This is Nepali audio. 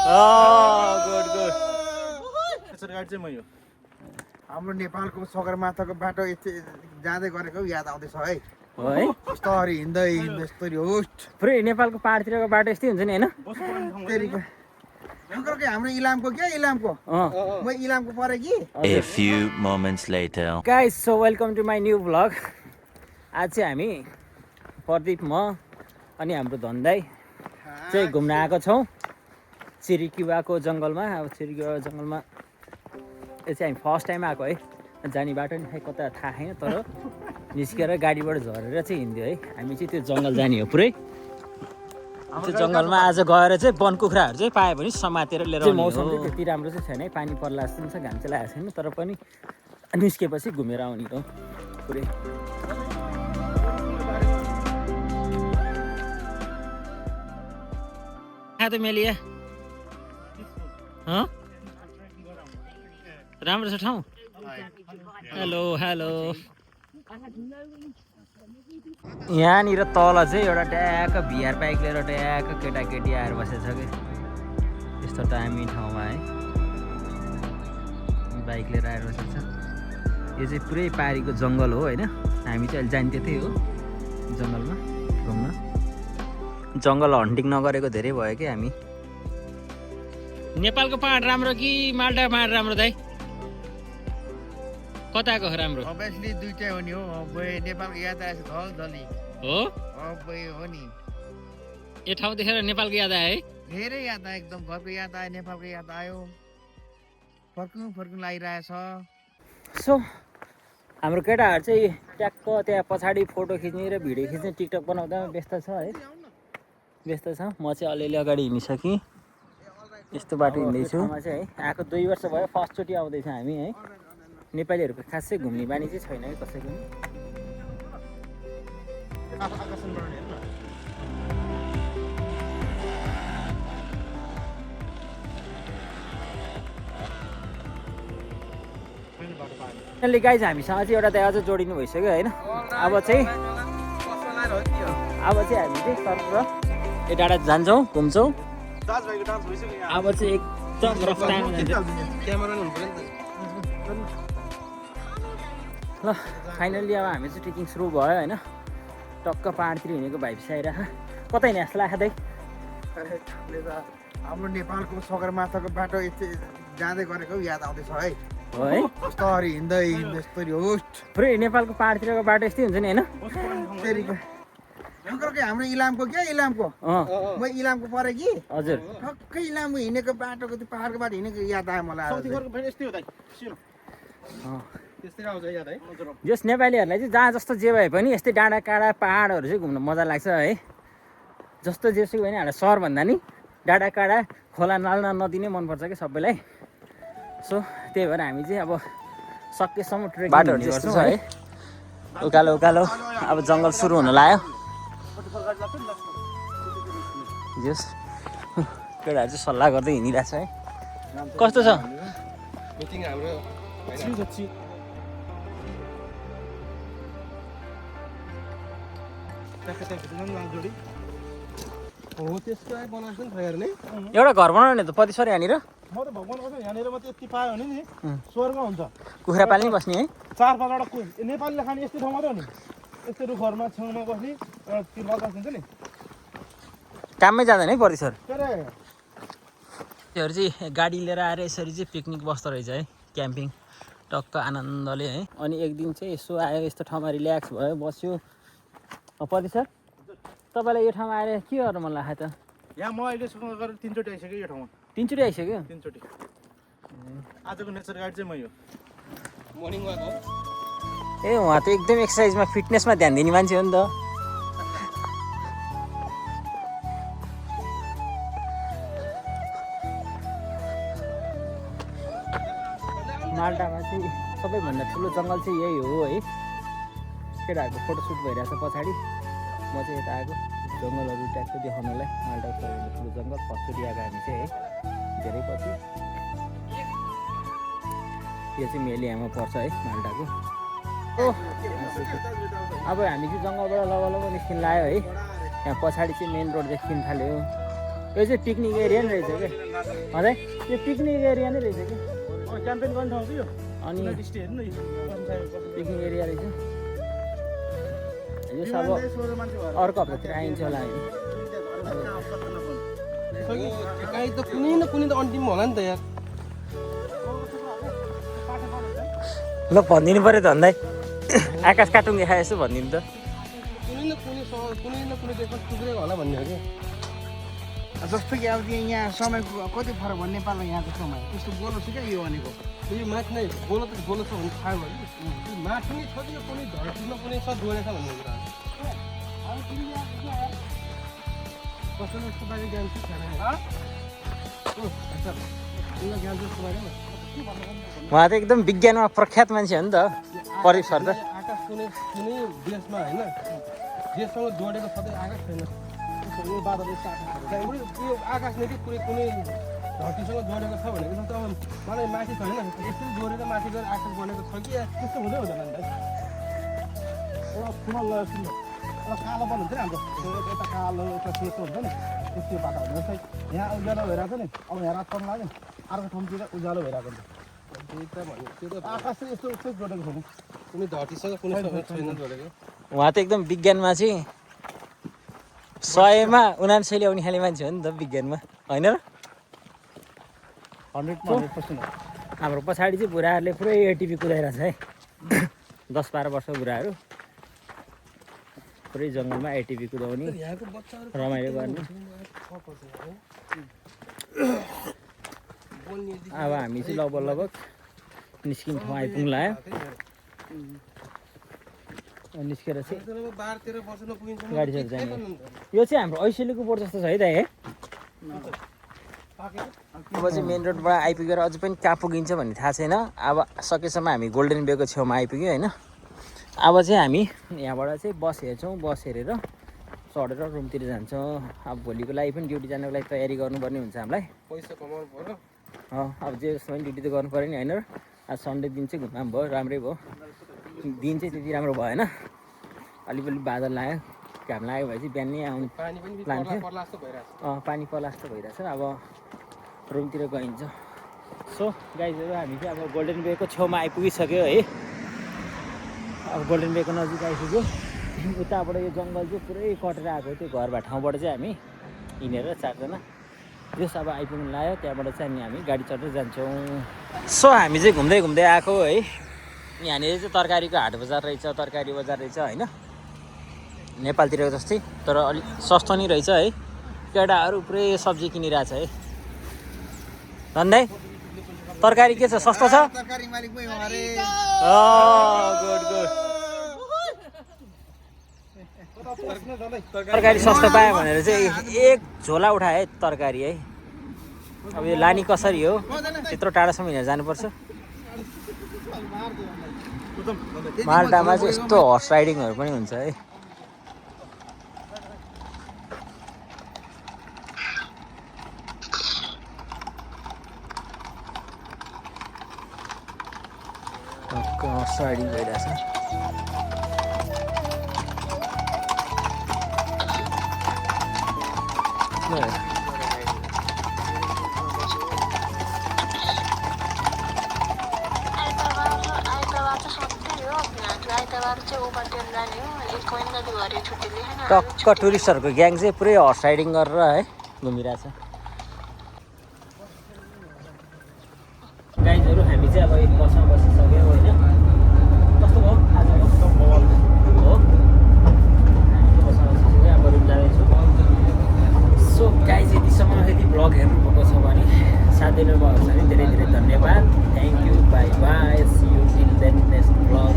गुड गुड गाडी चाहिँ म यो हाम्रो नेपालको सगरमाथाको बाटो जाँदै गरेको याद आउँदैछ है है यस्तरी हिँड्दै हिँड्दै यस्तरी होस्ट पुरै नेपालको पाहाडतिरको बाटो यस्तै हुन्छ नि होइन हाम्रो इलामको क्या इलामको म इलामको परे कि A few moments later. Guys so welcome to my new vlog. आज चाहिँ हामी प्रदीप म अनि हाम्रो धनदाई चाहिँ घुम्न आएको छौँ चिरिकिवाको जङ्गलमा। अब चिरिकिवाको जङ्गलमा यो चाहिँ हामी फर्स्ट टाइम आएको है। जाने बाटो नि खै कता थाहा छैन, तर निस्केर गाडीबाट झरेर चाहिँ हिँड्यो है। हामी चाहिँ त्यो जङ्गल जाने हो पुरै। त्यो जङ्गलमा आज गएर चाहिँ वन कुखुराहरू चाहिँ पायो भने समातेर लिएर आउने हो। मौसम चाहिँ त्यति राम्रो चाहिँ छैन है, पानी पर्ला जस्तो छ, घाम चाहिँ लागेको छैन, तर पनि निस्केपछि घुमेर आउने हो पुरै। त मेलिया राम्रो छ ठाउँ। Hello hello. यहाँनिर तल चाहिँ एउटा ट्याक्क भिआर बाइक लिएर ट्याक्क केटाकेटी आएर बसेको छ कि यस्तो दामी ठाउँमा है, बाइक लिएर आएर बसेको छ। यो चाहिँ पुरै पारीको जङ्गल हो होइन। हामी चाहिँ अहिले जाने त्यतै हो जङ्गलमा घुम्न। जङ्गल हन्टिङ नगरेको धेरै भयो कि हामी। नेपालको पाहाड राम्रो कि मालदा पाहाड राम्रो दाइ? कताको राम्रो? अभियसली दुईटै हो नि हो। अब नेपालको याद आएछ धल धली हो हो नि। यो ठाउँ देखेर नेपालको याद आयो है? धेरै याद आयो, एकदम घरको याद आयो, नेपालको याद आयो, फर्कनु लागिरहेछ। सो हाम्रो केटाहरू चाहिँ ट्याक्क त्यहाँ पछाडि फोटो खिच्ने र भिडियो खिच्ने टिकटक बनाउँदा व्यस्त छ है, व्यस्त छ। म चाहिँ अलिअलि अगाडि हिँडिसकेँ, यस्तो बाटो हिँड्दैछु। चाहिँ है आएको 2 वर्ष भयो, फर्स्टचोटि आउँदैछ हामी है। नेपालीहरूको खासै घुम्ने बानी चाहिँ छैन है कसैको। अहिले गाइज हामीसँग चाहिँ एउटा त्यहाँ अझ जोडिनु भइसक्यो होइन। अब चाहिँ हामी चाहिँ सर्फ यो डाँडा जान्छौँ, घुम्छौँ। अब चाहिँ एकदम रफ्तारमा ल फाइनल्ली अब हामी चाहिँ ट्रेकिङ सुरु भयो होइन। टक्क पाहाडतिर हिँडेको भाइब्स आइरहेको। कता हिँड्ने जस्तो लाग्छ दाइ? हाम्रो नेपालको सगरमाथाको बाटो जाँदै गरेको याद आउँदैछ है यस्तरी हिँड्दै हिँड्दै यस्तरी होस्ट पुरै नेपालको पाहाडतिरको बाटो यस्तै हुन्छ नि होइन। हाम्रो इलामको क्या इलामको म इलामको परे कि हजुर। ठक्कै इलामको हिँडेको बाटोको त्यो पाहाडको बाटो हिँडेको याद आयो मलाई। जस नेपालीहरूलाई चाहिँ जहाँ जस्तो जे भए पनि यस्तै डाँडा काँडा पाहाडहरू चाहिँ घुम्न मजा लाग्छ है। जस्तो जेसुकै पनि हाम्रो सहरभन्दा नि डाँडा काँडा खोला नाल्न नदी नै मनपर्छ कि सबैलाई। सो त्यही भएर हामी चाहिँ अब सकेसम्म ट्रेकिङ बाटोहरू गर्छौँ है। उकालो उकालो अब जङ्गल सुरु हुन लाग्यो। जस केटाहरू चाहिँ सल्लाह गर्दै हिँडिरहेको छ है। कस्तो छ? एउटा घर बनाउने त पति सर यहाँनिर म त भगवान कसो यहाँनिर म त्यति पायो भने नि स्वर्ग हुन्छ। कुखुरा पाल्नै बस्ने है। 4-5वटा नेपालीले खाने यस्तो ठाउँ मात्रै हो नि, यस्तो रुखहरूमा छेउमा बस्ने तिर्खा बस्नुहुन्छ नि। काममै जाँदैन है पति सर? त्योहरू चाहिँ गाडी लिएर आएर यसरी चाहिँ पिकनिक बस्दो रहेछ है, क्याम्पिङ टक्क आनन्दले है। अनि एक दिन चाहिँ यसो आयो, यस्तो ठाउँमा रिल्याक्स भयो, बस्यो। पति सर तपाईँलाई यो ठाउँमा आएर के गर्नु मन लाग्यो त? यहाँ म अहिलेसम्म गरेर 3 चोटि आइसक्यो यो ठाउँमा। 3 चोटि आइसक्यो? 3 चोटि। आजको नेचर गाइड चाहिँ म यो मर्निङ वाक हो। ए उहाँ त एकदम एक्सर्साइजमा फिटनेसमा ध्यान दिने मान्छे हो नि त। माल्टामा चाहिँ सबैभन्दा ठुलो जङ्गल चाहिँ यही हो है। केटाहरूको फोटोसुट भइरहेछ पछाडि। म चाहिँ यता आएको जङ्गलहरू ट्याक्क देखाउनलाई। माल्टाको सबैभन्दा ठुलो जङ्गल फर्स्टचोटि आएको हामी चाहिँ है, धेरै पछि। यो चाहिँ मेलियामा पर्छ है माल्टाको। अब हामी चाहिँ जङ्गलबाट लग निस्किन लाग्यो है। यहाँ पछाडि चाहिँ मेन रोड देखिन थाल्यो। यो चाहिँ पिकनिक एरिया नै रहेछ क्या हजुर यो पिकनिक एरिया नै रहेछ कि क्याम्पेन गर्ने ठाउँ थियो अनि स्टे हेर्नु न पिकनिक एरिया रहेछ यो सब अर्को हप्तातिर आइन्छ होला हामी कहीँ त कुनै न कुनै त अन्तिम होला नि त यार ल भनिदिनु पऱ्यो त भन्दै आकाश काटुङ्गे खाए यसो भनिदिनु त कुनै न कुनै देशमा टुक्रेको होला भन्ने हो कि जस्तो कि अब यहाँ समयको कति फरक भयो नेपाल र यहाँको समय त्यस्तो बोल्नु छ क्या यो भनेको यो माथि नै बोल छ भने थाहा भयो नि माथि नै छ कि यो कुनै धरतीमा कुनै छ जोडेछ भन्ने कुरा कसैले यस्तो बारे ज्ञान चाहिँ छैन ज्ञान जस्तो बारे उहाँ त एकदम विज्ञानमा प्रख्यात मान्छे हो नि त परिप सर त आकाश कुनै देशमा होइन देशसँग जोडेको सधैँ आकाश छैन यो बादल यस्तो आकाश यो आकाश नै कुनै धरतीसँग जोडेको छ भनेको त अब मलाई माथि छैन यस्तो जोडेर माथि गएर आकाश बनेको छ कि त्यस्तो हुँदै हुँदैन नि त एउटा फुटबल लगाएर सुन्नु एउटा कालो बल हुन्छ नि हाम्रो यता कालो यता सेतो हुन्छ नि त्यस्तो बाटो हुन्छ जस्तै यहाँ उज्यालो भइरहेको छ नि अब यहाँ रात पर्नु लाग्यो नि अर्को ठाउँतिर उज्यालो भइरहेको हुन्छ त्यो त आकाश चाहिँ यस्तो उस्तै जोडेको छैन कुनै धरतीसँग कुनै छैन जोडेको उहाँ त एकदम विज्ञानमा चाहिँ 100मा 79 ल्याउने खाले मान्छे हो नि त विज्ञानमा होइन र 100% हाम्रो पछाडि चाहिँ बुढाहरूले पुरै एटिपी कुदाइरहेछ है 10-12 वर्षको बुढाहरू पुरै जङ्गलमा एटिपी कुदाउने रमाइलो गर्ने अब हामी चाहिँ लगभग निस्किने ठाउँ आइपुग्ला निस्केर चाहिँ गाडी चढ जाने यो चाहिँ हाम्रो ऐसेलीको बोर्ड जस्तो छ है दाइ है अब चाहिँ मेन रोडबाट आइपुगेर अझै पनि कहाँ पुगिन्छ भन्ने थाहा छैन अब सकेसम्म हामी गोल्डन बेको छेउमा आइपुग्यो होइन अब चाहिँ हामी यहाँबाट चाहिँ बस हेर्छौँ बस हेरेर चढेर रुमतिर जान्छौँ अब भोलिको लागि पनि ड्युटी जानको लागि तयारी गर्नुपर्ने हुन्छ हामीलाई पैसा कमाउनु पर्यो अब जे जस्तो पनि ड्युटी त गर्नु पऱ्यो नि होइन र आज सन्डे दिन चाहिँ घुम्दा पनि भयो राम्रै भयो दिन चाहिँ त्यति राम्रो भएन अलिअलि बादल लाग्यो घाम लाग्यो भए चाहिँ बिहानै आउनु प्लान थियो पानी पर्ला जस्तो भइरहेछ अब रुमतिर गइन्छ सो गाइजहरू हामी चाहिँ अब गोल्डन बेको छेउमा आइपुगिसक्यो है अब गोल्डन बेको नजिक आइपुग्यो उताबाट यो जङ्गल चाहिँ पुरै कटेर आएको त्यो घरबाट ठाउँबाट चाहिँ हामी हिँडेर 4 जना त्यस अब आइपुग्नु लाग्यो त्यहाँबाट चाहिँ हामी गाडी चढेर जान्छौँ सो हामी चाहिँ घुम्दै घुम्दै आएको है यहाँनिर चाहिँ तरकारीको हाट बजार रहेछ तरकारी बजार रहेछ होइन नेपालतिर जस्तै तर अलिक सस्तो नि रहेछ है केटाहरू पुरै सब्जी किनिरहेछ है धन्दै तरकारी के छ सस्तो छ तरकारी मालिक पनि हो अरे गुड तरकारी सस्तो पायो भनेर चाहिँ एक झोला उठाए तरकारी है अब यो लाने कसरी हो त्यत्रो टाढासम्म हिँडेर जानुपर्छ मालटामा चाहिँ यस्तो हर्स राइडिङहरू पनि हुन्छ है हर्स राइडिङ भइरहेछ टक्क टुरिस्टहरूको ग्याङ चाहिँ पुरै हर्स राइडिङ गरेर है घुमिरहेछ गाइजहरू हामी चाहिँ अब एक बसमा बसिसक्यौँ होइन कस्तो भयो आज हो बसमा बसिसक्यो अब रुम जाँदैछु सो गाइज यति ब्लग हेर्नुभएको छ भने साथ दिनुभएको छ भने धेरै धेरै धन्यवाद thank you bye bye see you till then next blog